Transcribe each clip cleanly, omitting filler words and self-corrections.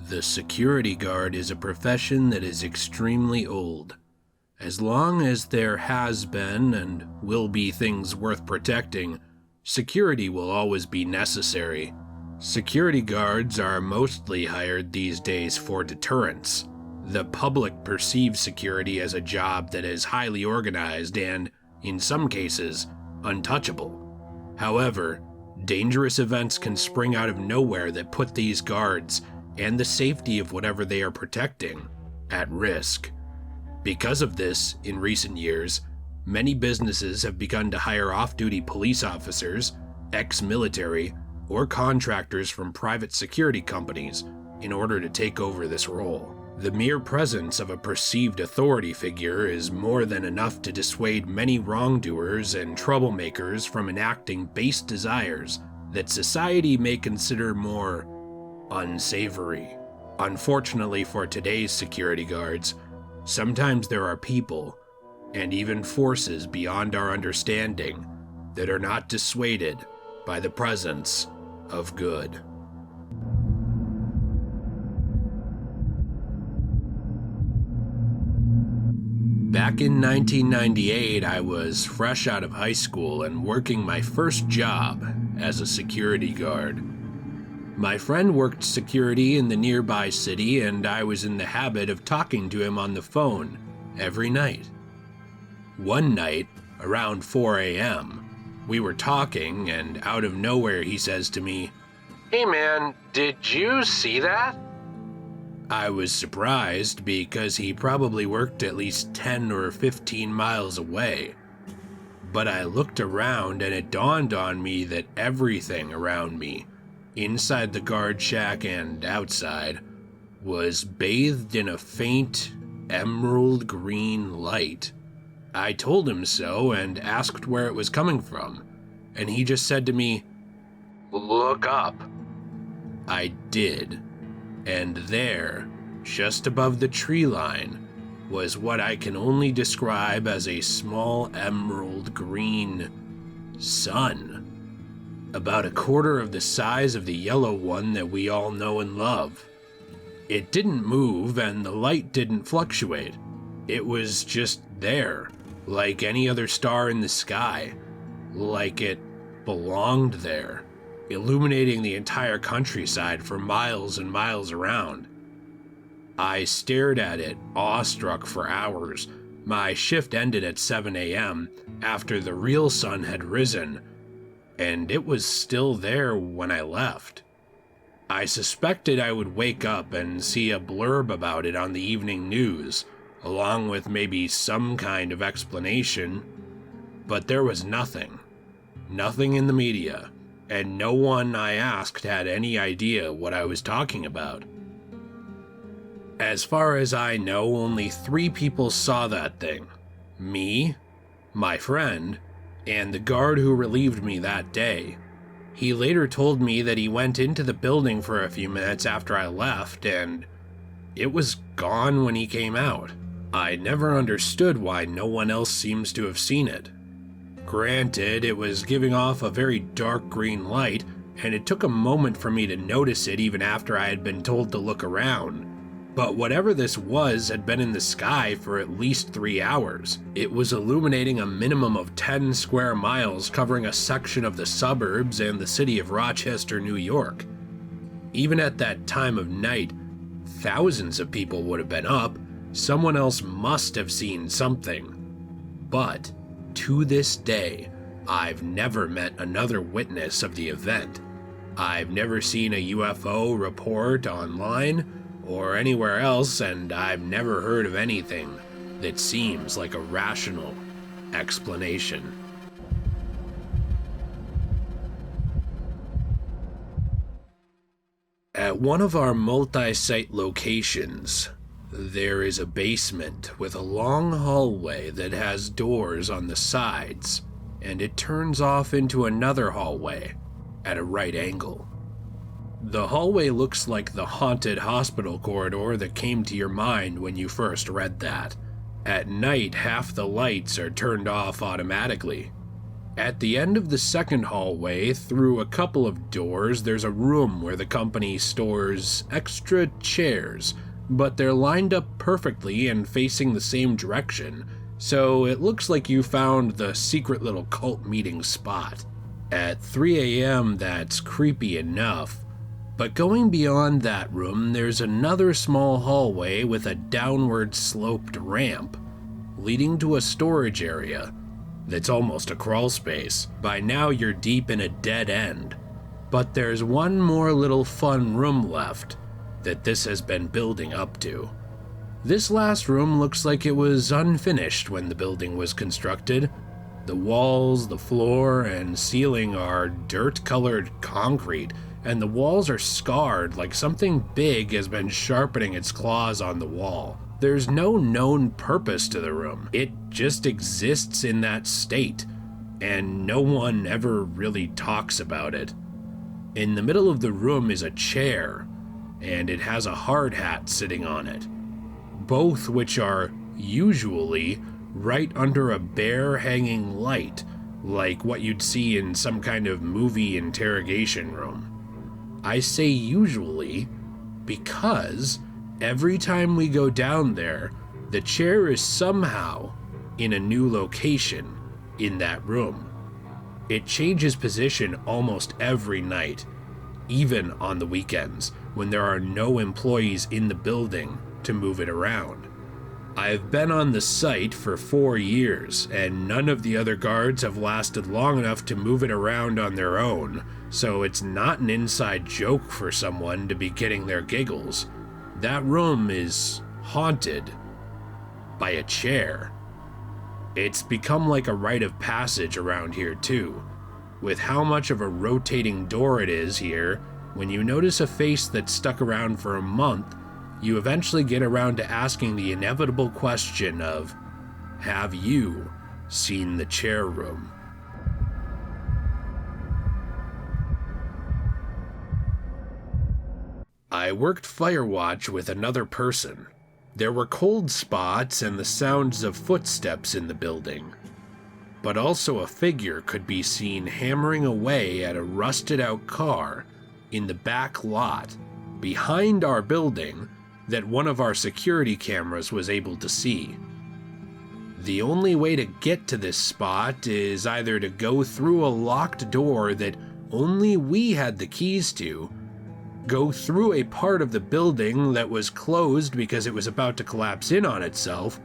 The security guard is a profession that is extremely old. As long as there has been and will be things worth protecting, security will always be necessary. Security guards are mostly hired these days for deterrence. The public perceives security as a job that is highly organized and, in some cases, untouchable. However, dangerous events can spring out of nowhere that put these guards and the safety of whatever they are protecting at risk. Because of this, in recent years, many businesses have begun to hire off-duty police officers, ex-military, or contractors from private security companies in order to take over this role. The mere presence of a perceived authority figure is more than enough to dissuade many wrongdoers and troublemakers from enacting base desires that society may consider more unsavory. Unfortunately for today's security guards, sometimes there are people, and even forces beyond our understanding, that are not dissuaded by the presence of good. Back in 1998, I was fresh out of high school and working my first job as a security guard. My friend worked security in the nearby city, and I was in the habit of talking to him on the phone every night. One night, around 4 a.m., we were talking, and out of nowhere he says to me, "Hey man, did you see that?" I was surprised because he probably worked at least 10 or 15 miles away. But I looked around and it dawned on me that everything around me, inside the guard shack and outside, was bathed in a faint emerald green light. I told him so and asked where it was coming from, and he just said to me, "Look up." I did. And there, just above the tree line, was what I can only describe as a small emerald green sun, about a quarter of the size of the yellow one that we all know and love. It didn't move and the light didn't fluctuate. It was just there, like any other star in the sky, like it belonged there, illuminating the entire countryside for miles and miles around. I stared at it, awestruck, for hours. My shift ended at 7 a.m. after the real sun had risen, and it was still there when I left. I suspected I would wake up and see a blurb about it on the evening news, along with maybe some kind of explanation, but there was nothing. Nothing in the media. And no one I asked had any idea what I was talking about. As far as I know, only 3 people saw that thing. Me, my friend, and the guard who relieved me that day. He later told me that he went into the building for a few minutes after I left, and it was gone when he came out. I never understood why no one else seems to have seen it. Granted, it was giving off a very dark green light, and it took a moment for me to notice it even after I had been told to look around. But whatever this was had been in the sky for at least 3 hours. It was illuminating a minimum of 10 square miles, covering a section of the suburbs and the city of Rochester, New York. Even at that time of night, thousands of people would have been up. Someone else must have seen something. But to this day, I've never met another witness of the event. I've never seen a UFO report online or anywhere else, and I've never heard of anything that seems like a rational explanation. At one of our multi-site locations, there is a basement with a long hallway that has doors on the sides, and it turns off into another hallway at a right angle. The hallway looks like the haunted hospital corridor that came to your mind when you first read that. At night, half the lights are turned off automatically, At the end of the second hallway, through a couple of doors, there's a room where the company stores extra chairs, but they're lined up perfectly and facing the same direction, so it looks like you found the secret little cult meeting spot. At 3 a.m., that's creepy enough, but going beyond that room, there's another small hallway with a downward sloped ramp, leading to a storage area that's almost a crawl space. By now you're deep in a dead end, but there's one more little fun room left that this has been building up to. This last room looks like it was unfinished when the building was constructed. The walls, the floor, and ceiling are dirt-colored concrete, and the walls are scarred like something big has been sharpening its claws on the wall. There's no known purpose to the room. It just exists in that state, and no one ever really talks about it. In the middle of the room is a chair, and it has a hard hat sitting on it, both which are usually right under a bare hanging light, like what you'd see in some kind of movie interrogation room. I say usually because every time we go down there, the chair is somehow in a new location in that room. It changes position almost every night, even on the weekends when there are no employees in the building to move it around. I've been on the site for 4 years, and none of the other guards have lasted long enough to move it around on their own, so it's not an inside joke for someone to be getting their giggles. That room is haunted by a chair. It's become like a rite of passage around here too. With how much of a rotating door it is here, when you notice a face that's stuck around for a month, you eventually get around to asking the inevitable question of, have you seen the chair room? I worked Firewatch with another person. There were cold spots and the sounds of footsteps in the building, but also a figure could be seen hammering away at a rusted-out car in the back lot behind our building that one of our security cameras was able to see. The only way to get to this spot is either to go through a locked door that only we had the keys to, go through a part of the building that was closed because it was about to collapse in on itself,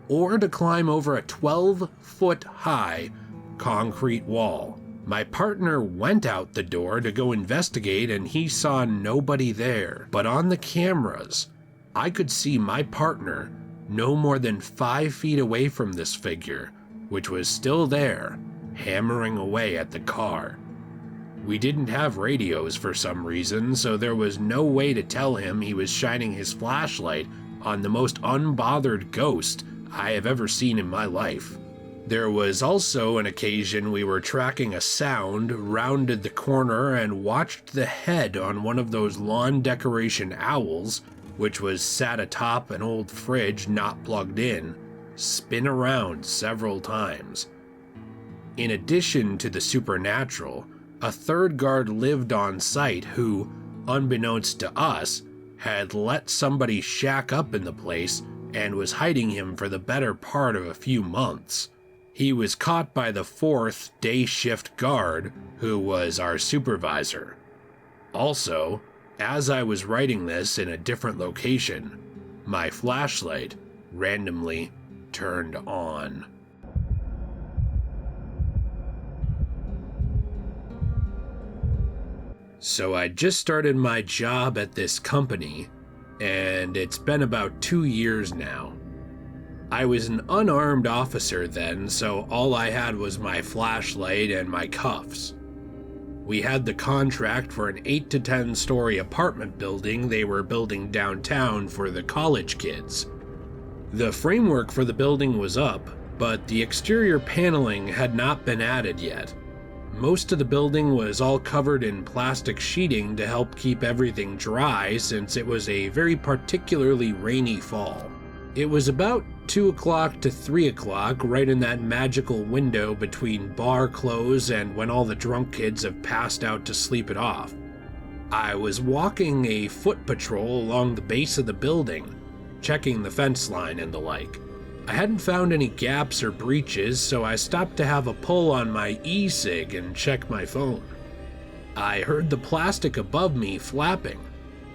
or to climb over a 12-foot high concrete wall. My partner went out the door to go investigate and he saw nobody there, but on the cameras, I could see my partner no more than 5 feet away from this figure, which was still there, hammering away at the car. We didn't have radios for some reason, so there was no way to tell him he was shining his flashlight on the most unbothered ghost I have ever seen in my life. There was also an occasion we were tracking a sound, rounded the corner, and watched the head on one of those lawn decoration owls, which was sat atop an old fridge not plugged in, spin around several times. In addition to the supernatural, a third guard lived on site who, unbeknownst to us, had let somebody shack up in the place and was hiding him for the better part of a few months. He was caught by the 4th day shift guard, who was our supervisor. Also, as I was writing this in a different location, my flashlight randomly turned on. So I just started my job at this company, and it's been about 2 years now. I was an unarmed officer then, so all I had was my flashlight and my cuffs. We had the contract for an 8 to 10 story apartment building they were building downtown for the college kids. The framework for the building was up, but the exterior paneling had not been added yet. Most of the building was all covered in plastic sheeting to help keep everything dry since it was a very particularly rainy fall. It was about 2 o'clock to 3 o'clock, right in that magical window between bar close and when all the drunk kids have passed out to sleep it off. I was walking a foot patrol along the base of the building, checking the fence line and the like. I hadn't found any gaps or breaches, so I stopped to have a pull on my e-cig and check my phone. I heard the plastic above me flapping,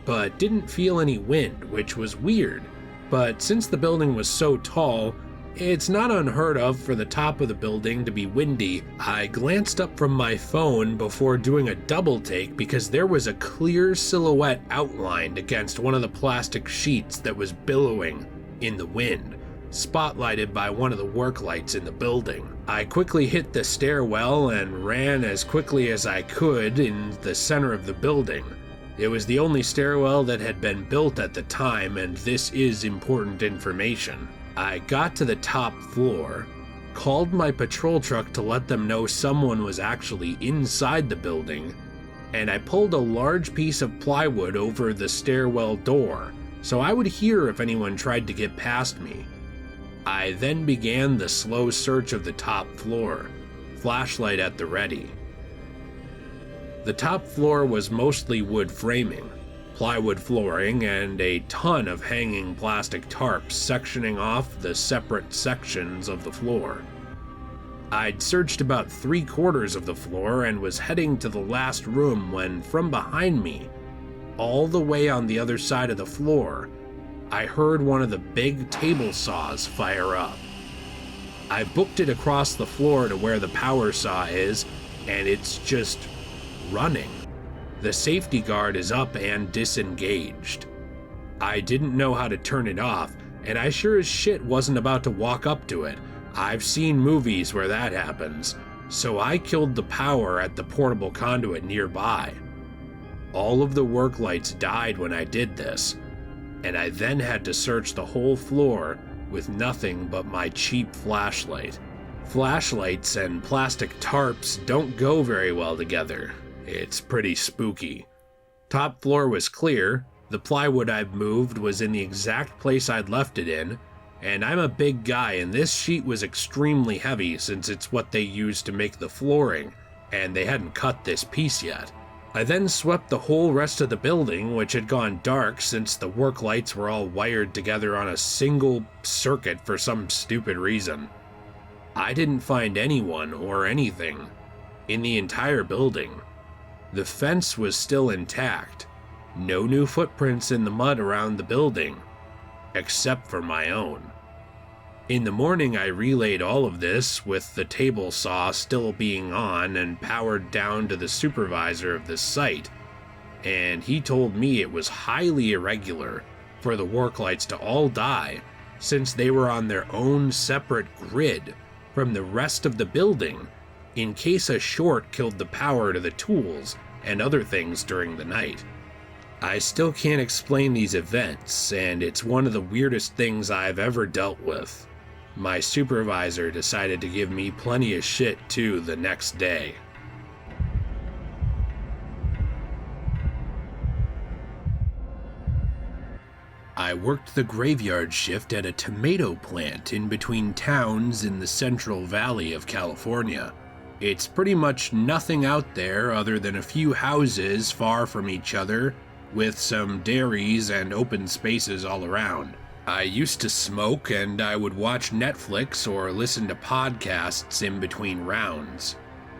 but didn't feel any wind, which was weird. But since the building was so tall, it's not unheard of for the top of the building to be windy. I glanced up from my phone before doing a double take because there was a clear silhouette outlined against one of the plastic sheets that was billowing in the wind, spotlighted by one of the work lights in the building. I quickly hit the stairwell and ran as quickly as I could in the center of the building. It was the only stairwell that had been built at the time, and this is important information. I got to the top floor, called my patrol truck to let them know someone was actually inside the building, and I pulled a large piece of plywood over the stairwell door so I would hear if anyone tried to get past me. I then began the slow search of the top floor, flashlight at the ready. The top floor was mostly wood framing, plywood flooring, and a ton of hanging plastic tarps sectioning off the separate sections of the floor. I'd searched about 3/4 of the floor and was heading to the last room when, from behind me, all the way on the other side of the floor, I heard one of the big table saws fire up. I booked it across the floor to where the power saw is, and it's just running. The safety guard is up and disengaged. I didn't know how to turn it off, and I sure as shit wasn't about to walk up to it. I've seen movies where that happens, so I killed the power at the portable conduit nearby. All of the work lights died when I did this, and I then had to search the whole floor with nothing but my cheap flashlight. Flashlights and plastic tarps don't go very well together. It's pretty spooky. Top floor was clear, the plywood I'd moved was in the exact place I'd left it in, and I'm a big guy and this sheet was extremely heavy since it's what they used to make the flooring, and they hadn't cut this piece yet. I then swept the whole rest of the building, which had gone dark since the work lights were all wired together on a single circuit for some stupid reason. I didn't find anyone or anything in the entire building. The fence was still intact, no new footprints in the mud around the building, except for my own. In the morning I relayed all of this with the table saw still being on and powered down to the supervisor of the site, and he told me it was highly irregular for the work lights to all die since they were on their own separate grid from the rest of the building in case a short killed the power to the tools and other things during the night. I still can't explain these events, and it's one of the weirdest things I've ever dealt with. My supervisor decided to give me plenty of shit too the next day. I worked the graveyard shift at a tomato plant in between towns in the Central Valley of California. It's pretty much nothing out there other than a few houses far from each other, with some dairies and open spaces all around. I used to smoke and I would watch Netflix or listen to podcasts in between rounds.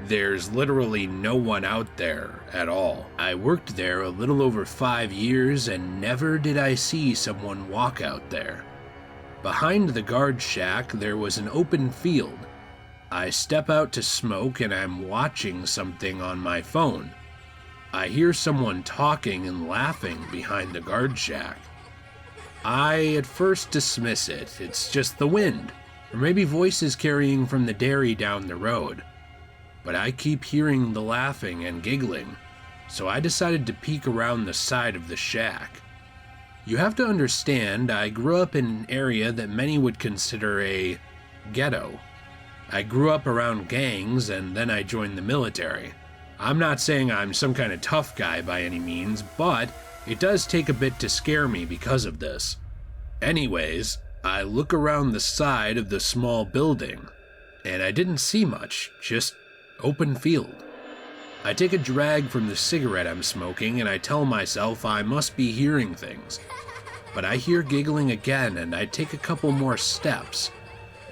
There's literally no one out there at all. I worked there a little over 5 years and never did I see someone walk out there. Behind the guard shack there was an open field. I step out to smoke and I'm watching something on my phone. I hear someone talking and laughing behind the guard shack. I at first dismiss it, it's just the wind, or maybe voices carrying from the dairy down the road. But I keep hearing the laughing and giggling, so I decided to peek around the side of the shack. You have to understand, I grew up in an area that many would consider a ghetto. I grew up around gangs and then I joined the military. I'm not saying I'm some kind of tough guy by any means, but it does take a bit to scare me because of this. Anyways, I look around the side of the small building, and I didn't see much, just open field. I take a drag from the cigarette I'm smoking and I tell myself I must be hearing things. But I hear giggling again and I take a couple more steps,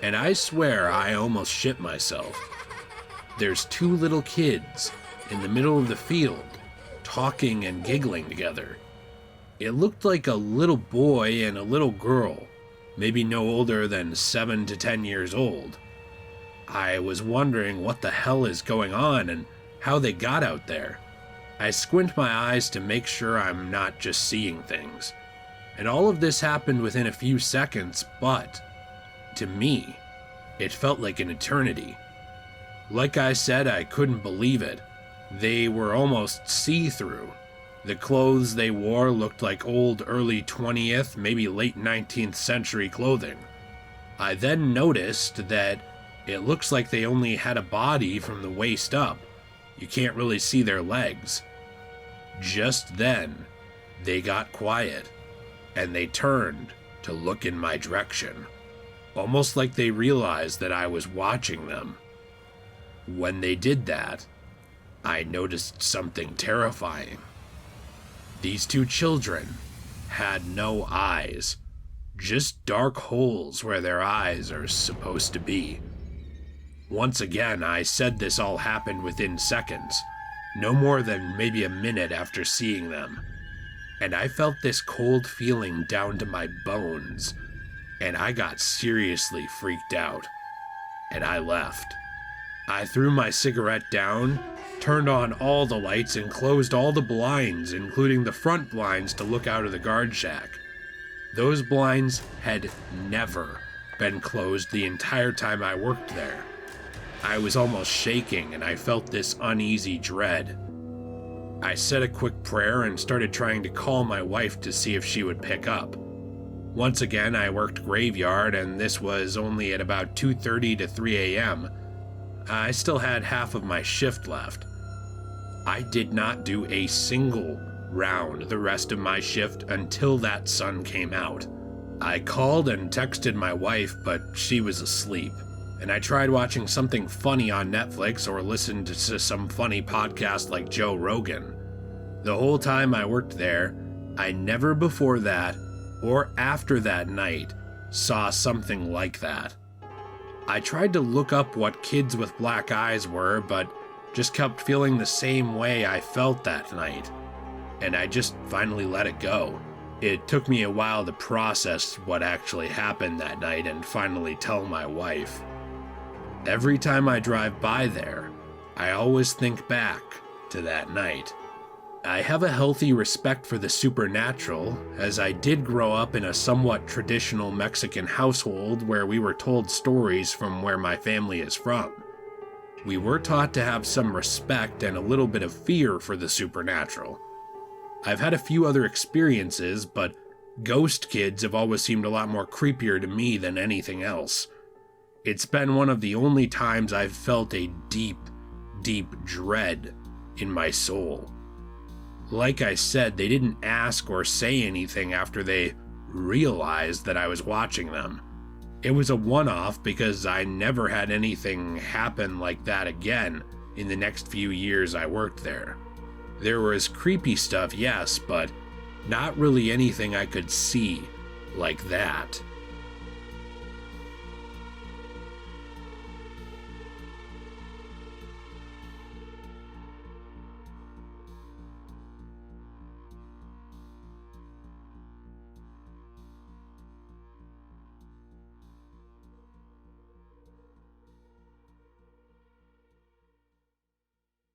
and I swear I almost shit myself. There's two little kids in the middle of the field, talking and giggling together. It looked like a little boy and a little girl, maybe no older than 7 to 10 years old. I was wondering what the hell is going on and how they got out there. I squint my eyes to make sure I'm not just seeing things. And all of this happened within a few seconds, but to me, it felt like an eternity. Like I said, I couldn't believe it. They were almost see-through. The clothes they wore looked like old early 20th, maybe late 19th century clothing. I then noticed that it looks like they only had a body from the waist up. You can't really see their legs. Just then, they got quiet, and they turned to look in my direction, almost like they realized that I was watching them. When they did that, I noticed something terrifying. These two children had no eyes, just dark holes where their eyes are supposed to be. Once again, I said this all happened within seconds, no more than maybe a minute after seeing them. And I felt this cold feeling down to my bones, and I got seriously freaked out, and I left. I threw my cigarette down, turned on all the lights, and closed all the blinds, including the front blinds to look out of the guard shack. Those blinds had never been closed the entire time I worked there. I was almost shaking, and I felt this uneasy dread. I said a quick prayer and started trying to call my wife to see if she would pick up. Once again, I worked graveyard, and this was only at about 2:30 to 3 a.m. I still had half of my shift left. I did not do a single round the rest of my shift until that sun came out. I called and texted my wife, but she was asleep, and I tried watching something funny on Netflix or listened to some funny podcast like Joe Rogan. The whole time I worked there, I never before that or after that night saw something like that. I tried to look up what kids with black eyes were, but just kept feeling the same way I felt that night, and I just finally let it go. It took me a while to process what actually happened that night and finally tell my wife. Every time I drive by there, I always think back to that night. I have a healthy respect for the supernatural, as I did grow up in a somewhat traditional Mexican household where we were told stories from where my family is from. We were taught to have some respect and a little bit of fear for the supernatural. I've had a few other experiences, but ghost kids have always seemed a lot more creepier to me than anything else. It's been one of the only times I've felt a deep, deep dread in my soul. Like I said, they didn't ask or say anything after they realized that I was watching them. It was a one-off because I never had anything happen like that again in the next few years I worked there. There was creepy stuff, yes, but not really anything I could see like that.